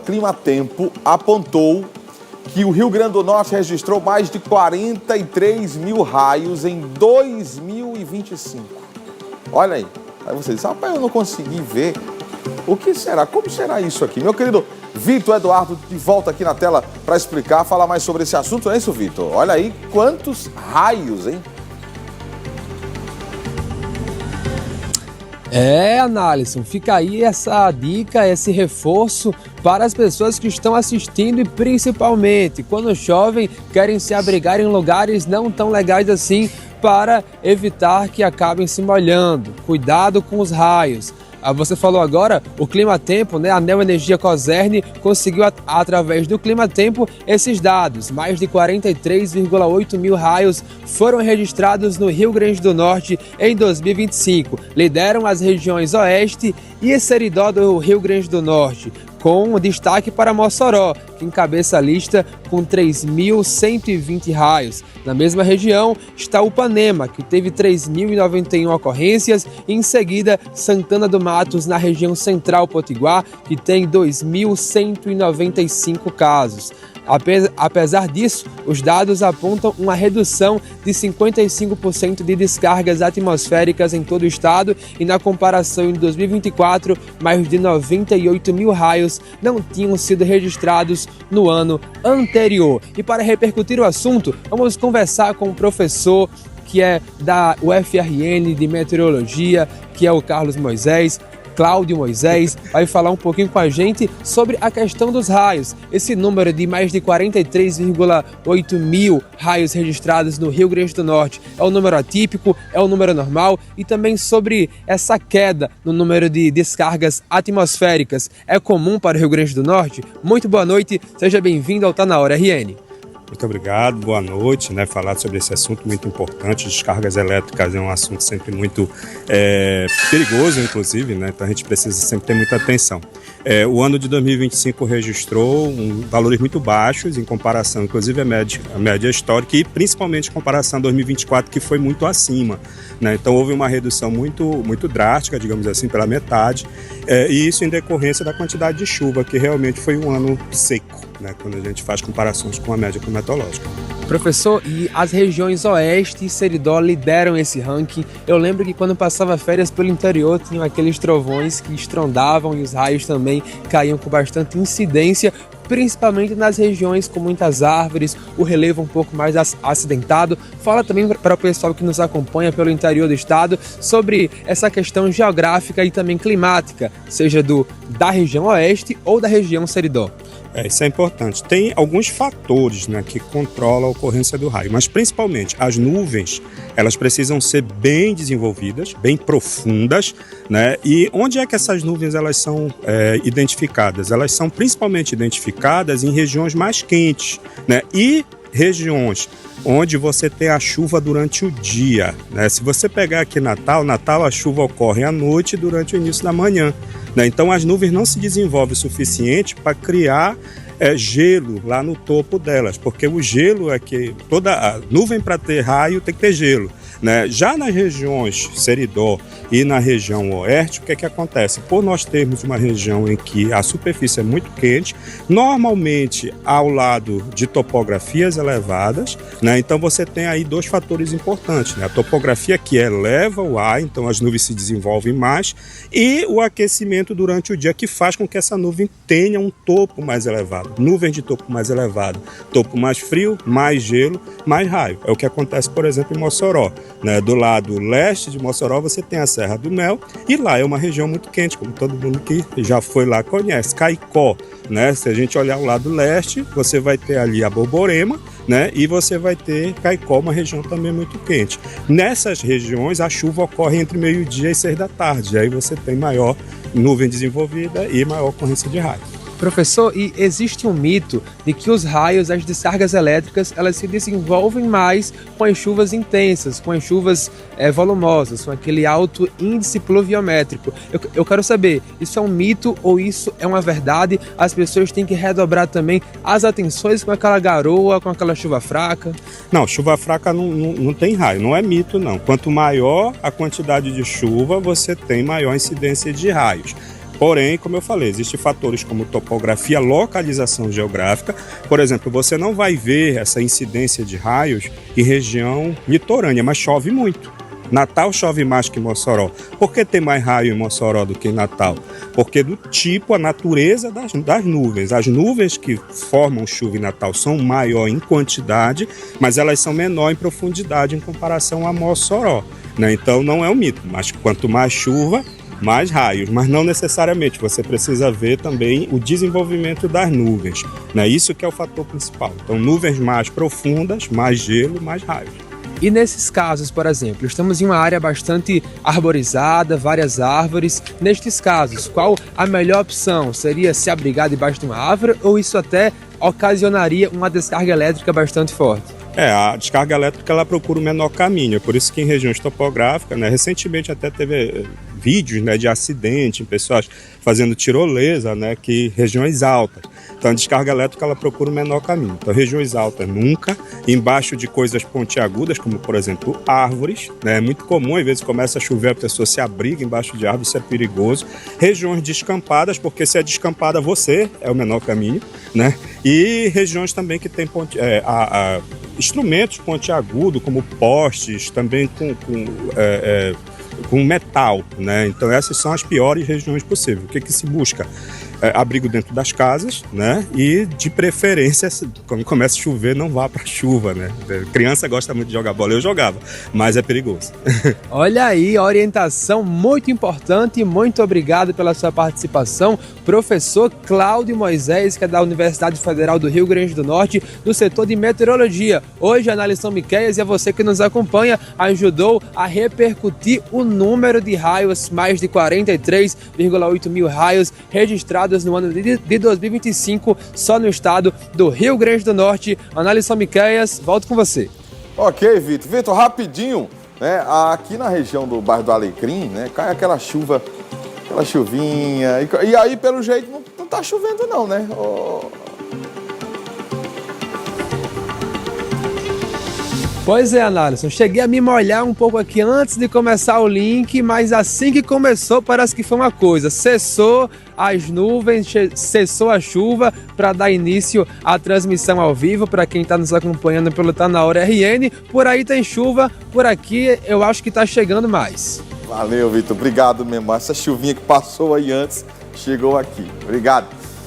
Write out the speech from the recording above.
Climatempo apontou que o Rio Grande do Norte registrou mais de 43 mil raios em 2025. Olha aí. Aí você diz, rapaz, eu não consegui ver. O que será? Como será isso aqui? Meu querido Vitor Eduardo, de volta aqui na tela para explicar, falar mais sobre esse assunto, não é isso, Vitor? Olha aí quantos raios, hein? Analisson, fica aí essa dica, esse reforço para as pessoas que estão assistindo e principalmente quando chovem querem se abrigar em lugares não tão legais assim para evitar que acabem se molhando. Cuidado com os raios. Você falou agora, o Climatempo, a Neoenergia Cosern conseguiu, através do Climatempo, esses dados. Mais de 43,8 mil raios foram registrados no Rio Grande do Norte em 2025. Lideram as regiões Oeste e Seridó do Rio Grande do Norte, com destaque para Mossoró, que encabeça a lista com 3.120 raios. Na mesma região está Upanema, que teve 3.091 ocorrências, e em seguida Santana do Matos, na região central potiguar, que tem 2.195 casos. Apesar disso, os dados apontam uma redução de 55% de descargas atmosféricas em todo o estado e, na comparação em 2024, mais de 98 mil raios não tinham sido registrados no ano anterior. E para repercutir o assunto, vamos conversar com o professor que é da UFRN de Meteorologia, que é o Cláudio Moisés, vai falar um pouquinho com a gente sobre a questão dos raios. Esse número de mais de 43,8 mil raios registrados no Rio Grande do Norte é um número atípico, é um número normal? E também sobre essa queda no número de descargas atmosféricas. É comum para o Rio Grande do Norte? Muito boa noite, seja bem-vindo ao Tá Na Hora RN. Muito obrigado, boa noite. Falar sobre esse assunto muito importante, descargas elétricas é um assunto sempre muito perigoso, inclusive, então a gente precisa sempre ter muita atenção. O ano de 2025 registrou valores muito baixos em comparação, inclusive, à média histórica e principalmente em comparação a 2024, que foi muito acima. Então houve uma redução muito drástica, digamos assim, pela metade, e isso em decorrência da quantidade de chuva, que realmente foi um ano seco, quando a gente faz comparações com a média climatológica. Professor, e as regiões Oeste e Seridó lideram esse ranking. Eu lembro que quando passava férias pelo interior tinham aqueles trovões que estrondavam e os raios também caíam com bastante incidência, principalmente nas regiões com muitas árvores, o relevo um pouco mais acidentado. Fala também para o pessoal que nos acompanha pelo interior do estado sobre essa questão geográfica e também climática, seja da região Oeste ou da região Seridó. Isso é importante. Tem alguns fatores que controlam a ocorrência do raio, mas principalmente as nuvens, elas precisam ser bem desenvolvidas, bem profundas, E onde é que essas nuvens elas são identificadas? Elas são principalmente identificadas em regiões mais quentes, E regiões onde você tem a chuva durante o dia, Se você pegar aqui Natal a chuva ocorre à noite e durante o início da manhã, Então as nuvens não se desenvolvem o suficiente para criar gelo lá no topo delas, porque o gelo é que toda a nuvem, para ter raio tem que ter gelo, Já nas regiões Seridó e na região Oeste, o que acontece? Por nós termos uma região em que a superfície é muito quente, normalmente ao lado de topografias elevadas, Então você tem aí dois fatores importantes, A topografia que eleva o ar, então as nuvens se desenvolvem mais, e o aquecimento durante o dia, que faz com que essa nuvem tenha um topo mais elevado. Nuvens de topo mais elevado, topo mais frio, mais gelo, mais raio. É o que acontece, por exemplo, em Mossoró. Do lado leste de Mossoró você tem a Serra do Mel, e lá é uma região muito quente, como todo mundo que já foi lá conhece. Caicó, Se a gente olhar o lado leste, você vai ter ali a Borborema, E você vai ter Caicó, uma região também muito quente. Nessas regiões a chuva ocorre entre meio-dia e 6 da tarde, aí você tem maior nuvem desenvolvida e maior ocorrência de raio. Professor, e existe um mito de que os raios, as descargas elétricas, elas se desenvolvem mais com as chuvas intensas, com as chuvas volumosas, com aquele alto índice pluviométrico. Eu quero saber, isso é um mito ou isso é uma verdade? As pessoas têm que redobrar também as atenções com aquela garoa, com aquela chuva fraca? Não, chuva fraca não tem raio, não é mito não. Quanto maior a quantidade de chuva, você tem maior incidência de raios. Porém, como eu falei, existem fatores como topografia, localização geográfica. Por exemplo, você não vai ver essa incidência de raios em região litorânea, mas chove muito. Natal chove mais que Mossoró. Por que tem mais raio em Mossoró do que em Natal? Porque do tipo, a natureza das nuvens. As nuvens que formam chuva em Natal são maior em quantidade, mas elas são menor em profundidade em comparação a Mossoró, né? Então não é um mito, mas quanto mais chuva, mais raios. Mas não necessariamente, você precisa ver também o desenvolvimento das nuvens, né? Isso que é o fator principal. Então nuvens mais profundas, mais gelo, mais raios. E nesses casos, por exemplo, estamos em uma área bastante arborizada, várias árvores. Nestes casos, qual a melhor opção? Seria se abrigar debaixo de uma árvore ou isso até ocasionaria uma descarga elétrica bastante forte? A descarga elétrica ela procura o menor caminho, é por isso que em regiões topográficas, né, recentemente até teve vídeos, né, de acidente, em pessoas fazendo tirolesa, né, que regiões altas. Então a descarga elétrica ela procura o menor caminho. Então regiões altas nunca, embaixo de coisas pontiagudas, como por exemplo árvores, né, é muito comum, às vezes começa a chover, a pessoa se abriga embaixo de árvores, isso é perigoso. Regiões descampadas, porque se é descampada você é o menor caminho, né, e regiões também que tem instrumentos pontiagudos, como postes, também com metal, né? Então essas são as piores regiões possíveis. O que se busca? Abrigo dentro das casas, né? E de preferência, quando começa a chover, não vá para chuva, né? Criança gosta muito de jogar bola, eu jogava, mas é perigoso. Olha aí, orientação muito importante. Muito obrigado pela sua participação, professor Cláudio Moisés, que é da Universidade Federal do Rio Grande do Norte, do setor de meteorologia. Hoje a Análise São Miquéias e a você que nos acompanha ajudou a repercutir o número de raios, mais de 43,8 mil raios registrados no ano de 2025, só no estado do Rio Grande do Norte. Análise São Miquéias, volto com você. Ok, Vitor. Vitor, rapidinho, né? Aqui na região do bairro do Alecrim, né? Cai aquela chuva, aquela chuvinha. E aí, pelo jeito, não tá chovendo não, né? Pois é, Análise, cheguei a me molhar um pouco aqui antes de começar o link, mas assim que começou parece que foi uma coisa, cessou as nuvens, cessou a chuva para dar início à transmissão ao vivo para quem está nos acompanhando pelo Tá Na Hora RN. Por aí tem chuva, por aqui eu acho que está chegando mais. Valeu, Vitor, obrigado mesmo, essa chuvinha que passou aí antes, chegou aqui, obrigado.